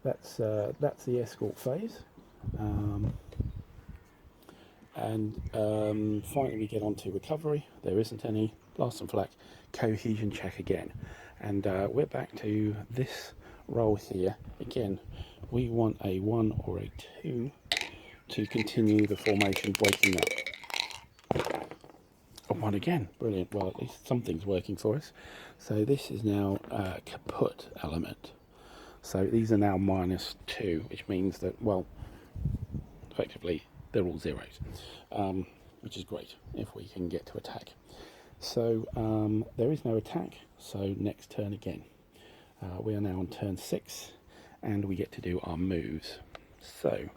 That's the escort phase. And finally we get on to recovery. There isn't any. Blast and flak, cohesion check again. And we're back to this roll here. Again, we want a 1 or a 2 to continue the formation breaking up. A 1 again. Brilliant. Well, at least something's working for us. So this is now a kaput element. So these are now -2, which means that, well, effectively they're all zeros, which is great if we can get to attack. So there is no attack, so next turn again. We are now on turn 6, and we get to do our moves. So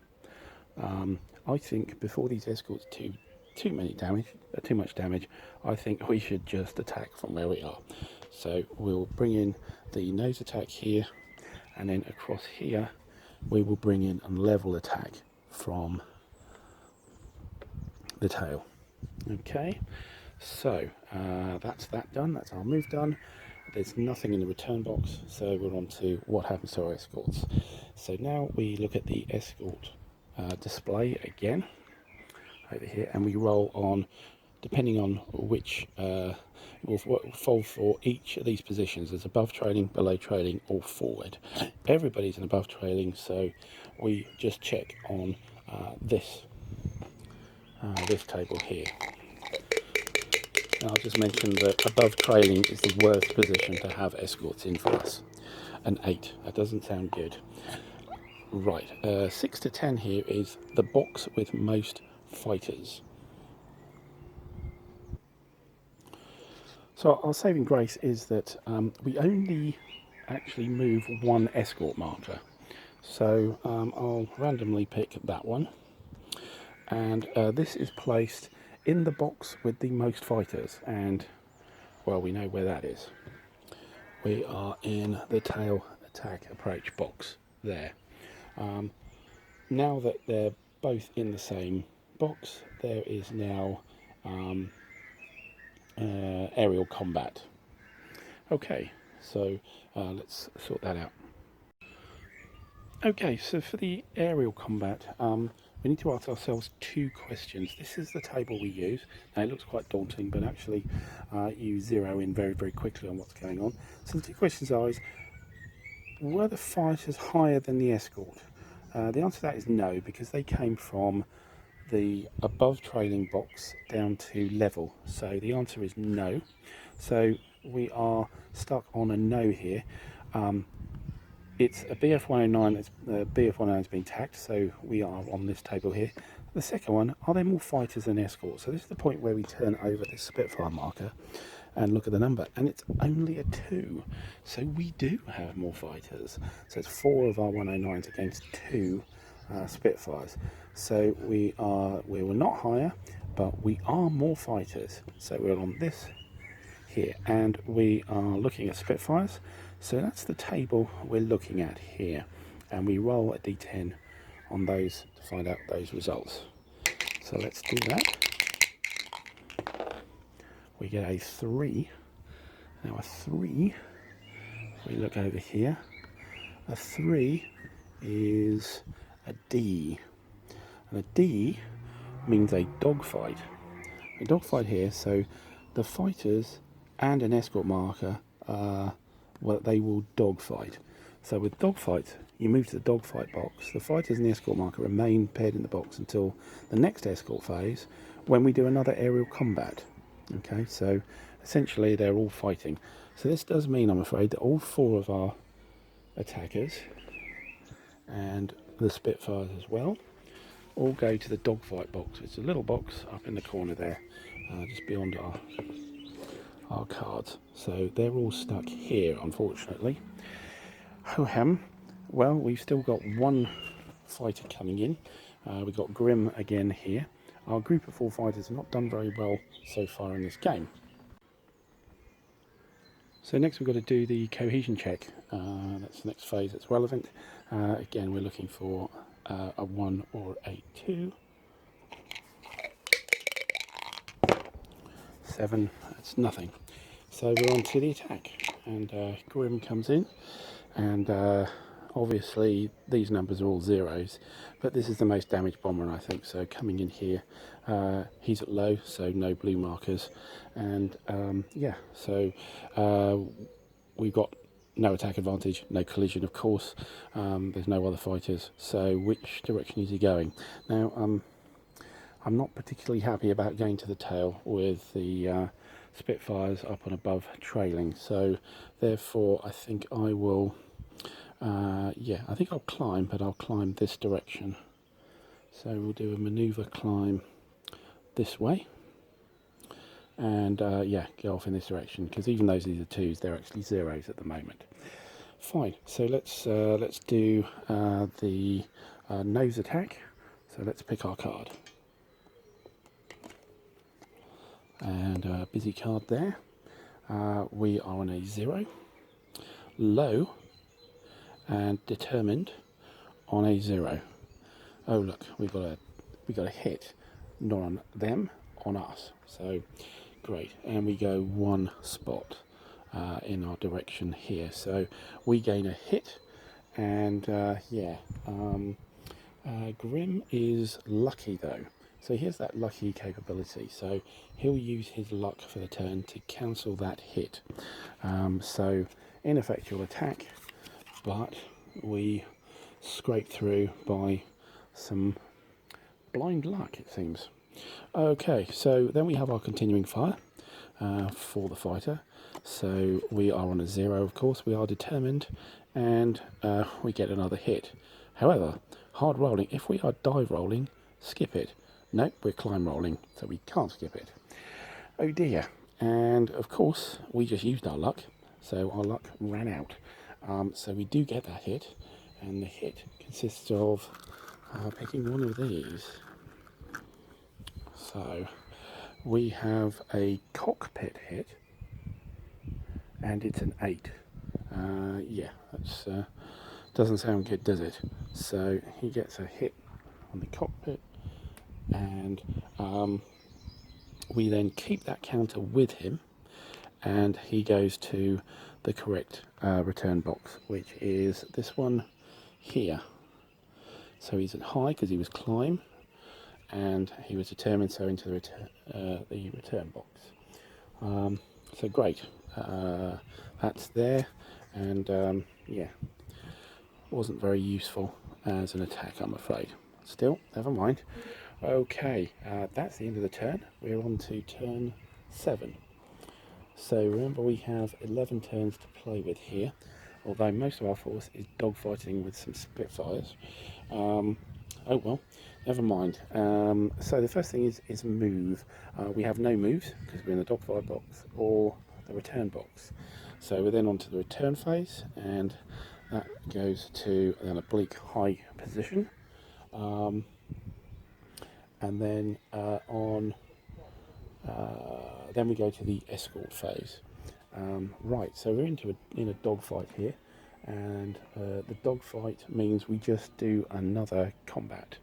I think before these escorts do too much damage, I think we should just attack from where we are. So we'll bring in the nose attack here, and then across here we will bring in a level attack from the tail. Okay, so that's that done, that's our move done. There's nothing in the return box, so we're on to what happens to our escorts. So now we look at the escort display again over here, and we roll on, depending on which will fold for each of these positions. There's above trailing, below trailing, or forward. Everybody's in above trailing, so we just check on this table here. I'll just mention that above trailing is the worst position to have escorts in for us. An 8, that doesn't sound good. Right, 6 to 10 here is the box with most fighters. So our saving grace is that we only actually move one escort marker. So I'll randomly pick that one. And this is placed in the box with the most fighters, and well, we know where that is. We are in the tail attack approach box there. Now that they're both in the same box, there is now aerial combat. Okay, so let's sort that out. Okay, so for the aerial combat, we need to ask ourselves 2 questions. This is the table we use. Now it looks quite daunting, but actually you zero in very, very quickly on what's going on. So the 2 questions are: were the fighters higher than the escort? The answer to that is no, because they came from the above trailing box down to level. So the answer is no. So we are stuck on a no here. It's a BF-109, BF-109 has been tacked, so we are on this table here. The second one, are there more fighters than escorts? So this is the point where we turn over this Spitfire marker and look at the number, and it's only a 2. So we do have more fighters. So it's 4 of our 109s against 2 Spitfires. So we were not higher, but we are more fighters. So we're on this here, and we are looking at Spitfires. So that's the table we're looking at here, and we roll a d10 on those to find out those results. So let's do that. We get a 3. Now a 3, if we look over here, a 3 is a D, and a D means a dogfight. A dogfight here, so the fighters and an escort marker, well, they will dogfight. So with dogfights, you move to the dogfight box. The fighters and the escort marker remain paired in the box until the next escort phase, when we do another aerial combat. Okay, so essentially they're all fighting. So this does mean, I'm afraid, that all 4 of our attackers and the Spitfires as well all go to the dogfight box. It's a little box up in the corner there, just beyond our cards. So they're all stuck here, unfortunately. Hohem, well, we've still got 1 fighter coming in. We've got Grim again here. Our group of 4 fighters have not done very well so far in this game. So next we've got to do the cohesion check. That's the next phase that's relevant. Again, we're looking for a 1 or a 2. 7, that's nothing. So we're on to the attack, and Grim comes in, and obviously these numbers are all zeros, but this is the most damaged bomber, I think. So coming in here, he's at low, so no blue markers, and yeah, so we've got no attack advantage, no collision, of course. There's no other fighters, so which direction is he going? Now, I'm not particularly happy about going to the tail with the Spitfires up and above trailing, so therefore I think I will, yeah, I think I'll climb, but I'll climb this direction. So we'll do a manoeuvre climb this way, and yeah, go off in this direction, because even though these are 2s, they're actually 0s at the moment. Fine, so let's do the nose attack. So let's pick our card. And busy card there. We are on a 0, low, and determined on a 0. Oh look, we got a hit, not on them, on us. So great, and we go one spot in our direction here. So we gain a hit, and Grim is lucky though. So here's that lucky capability. So he'll use his luck for the turn to cancel that hit. So ineffectual attack, but we scrape through by some blind luck, it seems. Okay, so then we have our continuing fire for the fighter. So we are on a 0, of course. We are determined, and we get another hit. However, hard rolling, if we are die rolling, skip it. Nope, we're climb rolling, so we can't skip it. Oh dear. And of course, we just used our luck, so our luck ran out. So we do get that hit, and the hit consists of picking one of these. So we have a cockpit hit, and it's an 8. Yeah, that's doesn't sound good, does it? So he gets a hit on the cockpit, and we then keep that counter with him, and he goes to the correct return box, which is this one here. So he's at high because he was climb, and he was determined, so into the return box. So great, that's there, and yeah, wasn't very useful as an attack, I'm afraid. Still, never mind. Okay, that's the end of the turn. We're on to turn 7. So remember, we have 11 turns to play with here, although most of our force is dogfighting with some Spitfires. Oh well, never mind. So the first thing is move. We have no moves because we're in the dogfight box or the return box. So we're then on to the return phase, and that goes to an oblique high position. And then then we go to the escort phase. Right, so we're in a dogfight here, and the dogfight means we just do another combat.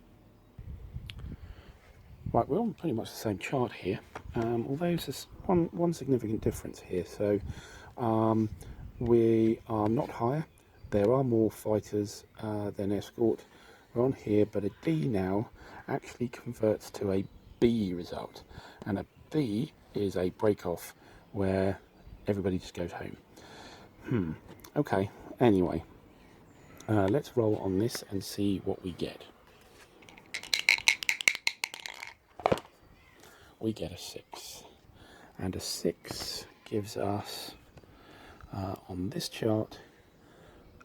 Right, we're on pretty much the same chart here, although there's one significant difference here. So we are not higher. There are more fighters than escort. We're on here, but a D now actually converts to a B result, and a B is a break-off where everybody just goes home. Okay, anyway, let's roll on this and see what we get. We get a 6, and a 6 gives us, on this chart,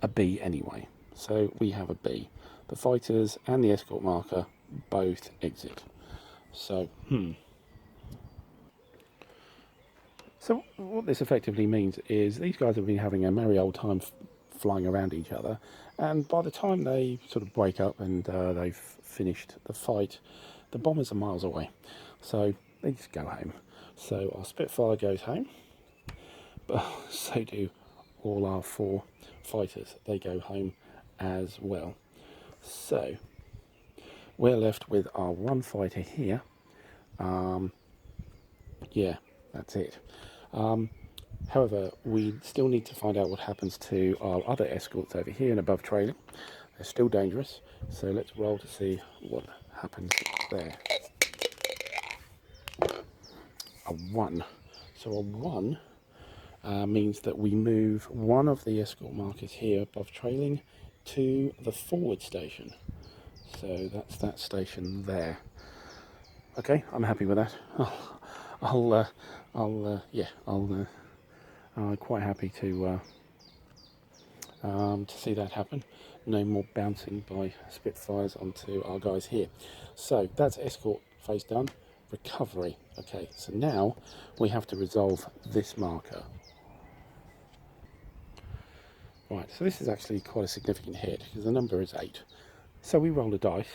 a B anyway. So we have a B. The fighters and the escort marker both exit. So, So what this effectively means is these guys have been having a merry old time flying around each other, and by the time they sort of break up and they've finished the fight, the bombers are miles away. So they just go home. So our Spitfire goes home, but so do all our 4 fighters. They go home as well. So we're left with our 1 fighter here. Yeah, that's it. However, we still need to find out what happens to our other escorts over here and above trailing. They're still dangerous, so let's roll to see what happens there. A 1. So a 1 means that we move one of the escort markers here above trailing to the forward station. So that's that station there. Okay, I'm happy with that. I'm quite happy to see that happen. No more bouncing by Spitfires onto our guys here. So that's escort phase done. Recovery. Okay, so now we have to resolve this marker. Right, so this is actually quite a significant hit because the number is 8. So we roll a dice.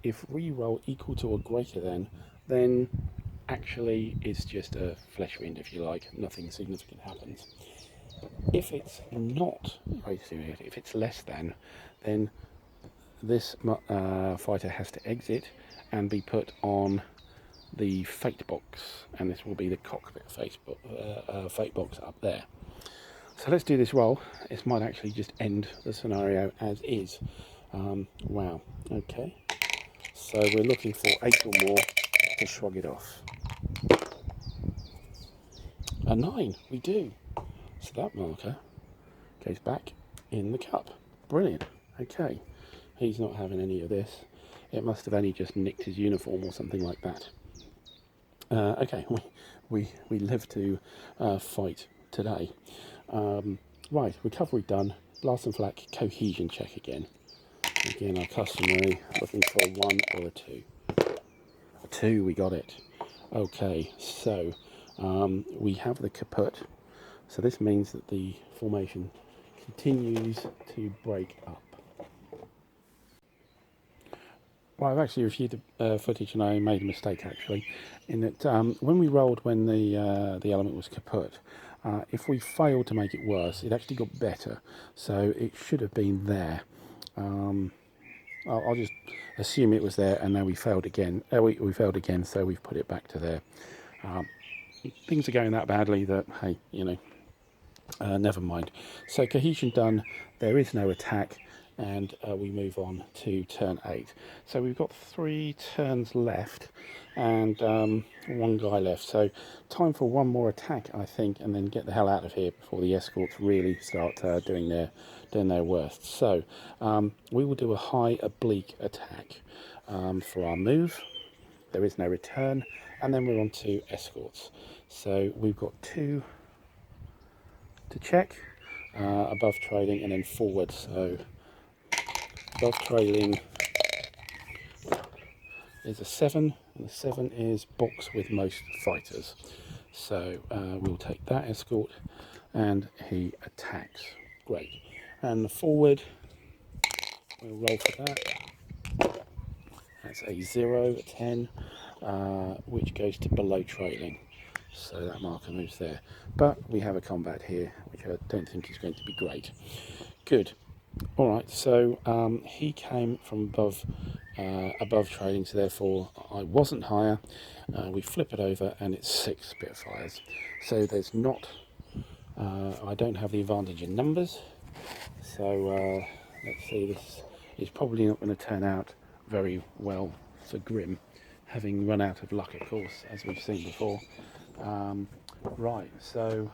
If we roll equal to or greater than, then actually it's just a flesh wound, if you like. Nothing significant happens. If it's not greater than, if it's less than, then this fighter has to exit and be put on the fate box, and this will be the cockpit fate box up there. So let's do this roll. This might actually just end the scenario as is. Wow, okay. So we're looking for 8 or more to shrug it off. A 9, we do. So that marker goes back in the cup. Brilliant. Okay, he's not having any of this. It must have only just nicked his uniform or something like that. Okay, we live to fight today. Right, recovery done. Blast and flak, cohesion check again. Again, our customary, looking for a 1 or a 2. A 2, we got it. Okay, so we have the kaput. So this means that the formation continues to break up. Well, I've actually reviewed the footage and I made a mistake actually, in that when we rolled when the element was kaput, if we failed to make it worse, it actually got better. So it should have been there. I'll just assume it was there, and now we failed again. We failed again, so we've put it back to there. Things are going that badly that, hey, you know, never mind. So cohesion done, there is no attack, and we move on to turn 8. So we've got 3 turns left and 1 guy left. So time for 1 more attack, I think, and then get the hell out of here before the escorts really start doing their worst. So we will do a high oblique attack for our move. There is no return, and then we're on to escorts. So we've got 2 to check, above trailing and then forward. So above trailing is a 7, and the 7 is box with most fighters. So we'll take that escort, and he attacks. Great. And the forward, we'll roll for that. That's a 0, a 10, which goes to below trailing. So that marker moves there. But we have a combat here, which I don't think is going to be great. Good. All right, so he came from above trailing, so therefore I wasn't higher. We flip it over, and it's 6 Spitfires. So there's not, I don't have the advantage in numbers. So let's see, this is probably not going to turn out very well for Grim, having run out of luck, of course, as we've seen before. Right, so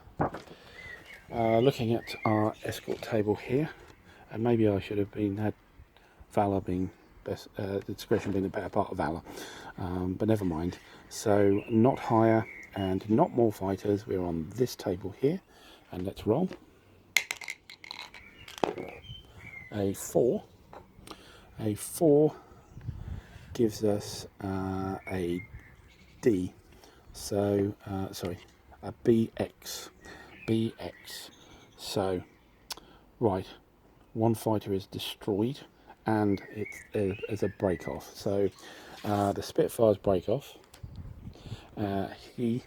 looking at our escort table here, and maybe I should have had Valor being best, discretion being the better part of Valor, but never mind. So not higher and not more fighters. We're on this table here, and let's roll. A 4. A 4 gives us a D. So sorry, a BX. BX. So right, 1 fighter is destroyed, and it's a break off. So the Spitfires break off. He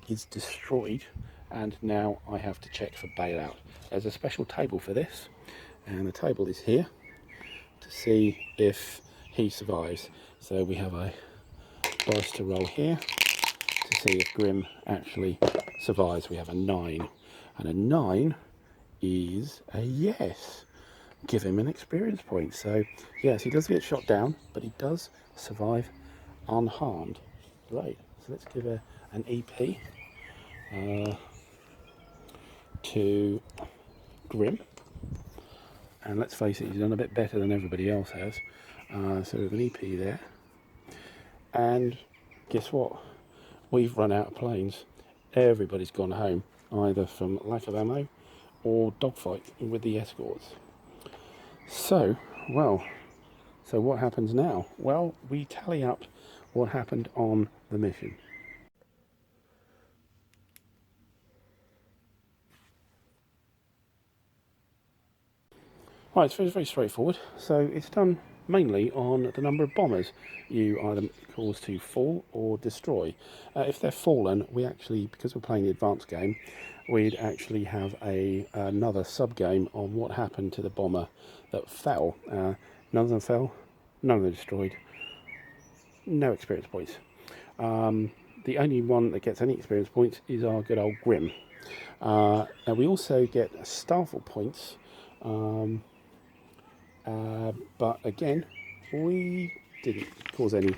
is destroyed, and now I have to check for bailout. There's a special table for this, and the table is here to see if he survives. So we have a dice to roll here to see if Grim actually survives. We have a 9, and a 9 is a yes. Give him an experience point. So yes, he does get shot down, but he does survive unharmed. Great. So let's give an EP to Grim, and let's face it, he's done a bit better than everybody else has. So we have an EP there, and guess what? We've run out of planes. Everybody's gone home, either from lack of ammo or dogfight with the escorts. So, well, so what happens now? Well, we tally up what happened on the mission. Right, it's very, very straightforward. So it's done mainly on the number of bombers you either cause to fall or destroy. If they're fallen, we actually, because we're playing the advanced game, we'd actually have another sub-game on what happened to the bomber that fell. None of them fell, none of them destroyed, no experience points. The only one that gets any experience points is our good old Grim. Now we also get staffel points, but again, we didn't cause any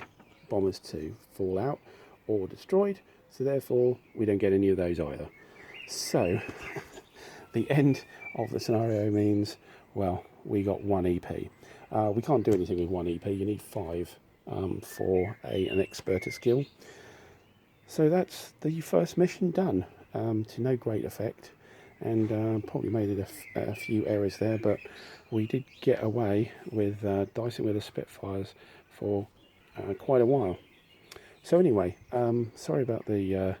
bombers to fall out or destroyed, so therefore we don't get any of those either. So the end of the scenario means, well, we got 1 EP. We can't do anything with 1 EP, you need 5 for an experter skill. So that's the first mission done, to no great effect, and probably made it a few errors there, but we did get away with dicing with the Spitfires for quite a while. So anyway, sorry about the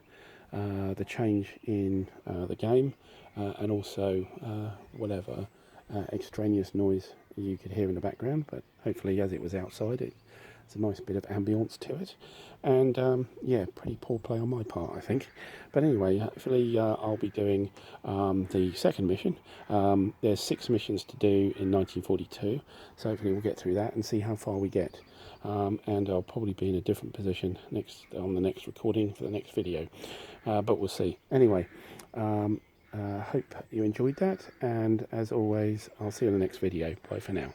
change in the game, and also whatever extraneous noise you could hear in the background, but hopefully as it was outside, it's a nice bit of ambience to it. And yeah, pretty poor play on my part, I think. But anyway, hopefully I'll be doing the second mission. There's 6 missions to do in 1942, so hopefully we'll get through that and see how far we get. And I'll probably be in a different position on the next recording for the next video, but we'll see. Anyway, hope you enjoyed that, and as always, I'll see you in the next video. Bye for now.